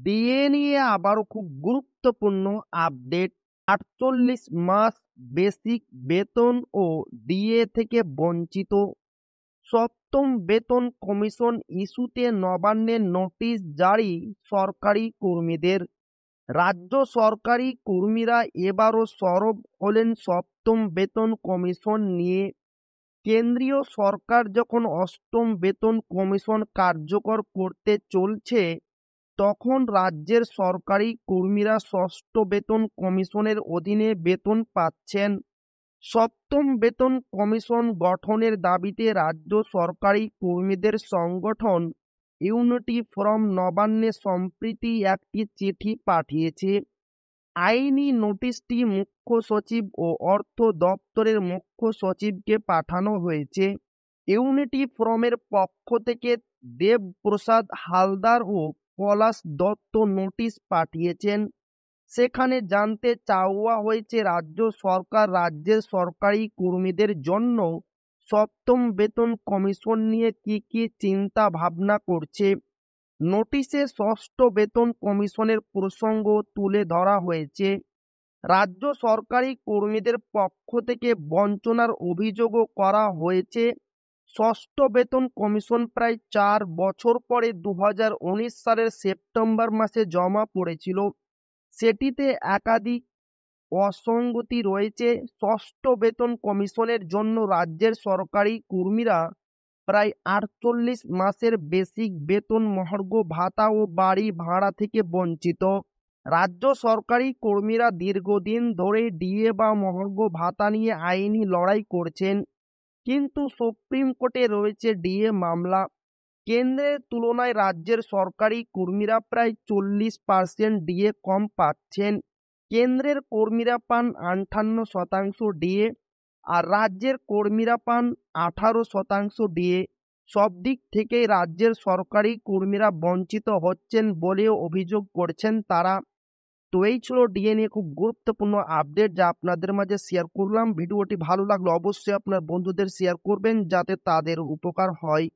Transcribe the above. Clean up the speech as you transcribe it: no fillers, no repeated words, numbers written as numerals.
DA নিয়ে আবারও খুব গুরুত্বপূর্ণ আপডেট। ৪৮ মাস বেসিক বেতন ও ডিএ থেকে বঞ্চিত। সপ্তম বেতন কমিশন ইস্যুতে নবান্নের নোটিশ জারি সরকারি কর্মীদের। রাজ্য সরকারি কর্মীরা এবারও সরব হলেন সপ্তম বেতন কমিশন নিয়ে। কেন্দ্রীয় সরকার যখন অষ্টম বেতন কমিশন কার্যকর করতে চলছে, তখন রাজ্যের সরকারি কর্মীরা ষষ্ঠ বেতন কমিশনের অধীনে বেতন পাচ্ছেন। সপ্তম বেতন কমিশন গঠনের দাবিতে রাজ্য সরকারি কর্মীদের সংগঠন ইউনিটি ফোরাম নবান্নে সম্প্রতি একটি চিঠি পাঠিয়েছে। আইনি নোটিশটি মুখ্য সচিব ও অর্থ দপ্তরের মুখ্য সচিবকে পাঠানো হয়েছে। ইউনিটি ফোরামের পক্ষ থেকে দেবপ্রসাদ হালদার ও পলাশ দত্ত নোটিশ পাঠিয়েছেন। সেখানে জানতে চাওয়া হয়েছে রাজ্য সরকার রাজ্যের সরকারি কর্মীদের জন্য সপ্তম বেতন কমিশন নিয়ে কি কি চিন্তা ভাবনা করছে। নোটিশে ষষ্ঠ বেতন কমিশনের প্রসঙ্গ তুলে ধরা হয়েছে। রাজ্য সরকারি কর্মীদের পক্ষ থেকে বঞ্চনার অভিযোগও করা হয়েছে। ষষ্ঠ বেতন কমিশন প্রায় 4 বছর পরে 2019 সালের সেপ্টেম্বর মাসে জমা পড়েছিল। সেটিতে একাধিক অসঙ্গতি রয়েছে। ষষ্ঠ বেতন কমিশনের জন্য রাজ্যের সরকারি কর্মীরা প্রায় 48 মাসের বেসিক বেতন, মহার্ঘ ভাতা ও বাড়ি ভাড়া থেকে বঞ্চিত। রাজ্য সরকারি কর্মীরা দীর্ঘদিন ধরে ডিএ বা মহার্ঘ ভাতা নিয়ে আইনি লড়াই করছেন, কিন্তু সুপ্রিম কোর্টে রয়েছে ডিএ মামলা। কেন্দ্রের তুলনায় রাজ্যের সরকারি কর্মীরা প্রায় 40% ডিএ কম পাচ্ছেন। কেন্দ্রের কর্মীরা পান 58% ডিএ আর রাজ্যের কর্মীরা পান 18% ডিএ। সব দিক থেকেই রাজ্যের সরকারি কর্মীরা বঞ্চিত হচ্ছেন বলেও অভিযোগ করছেন তারা। তো এই ছিল ডিএ নিয়ে খুব গুরুত্বপূর্ণ আপডেট, যা আপনাদের মাঝে শেয়ার করলাম। ভিডিওটি ভালো লাগলে অবশ্যই আপনার বন্ধুদের শেয়ার করবেন, যাতে তাদের উপকার হয়।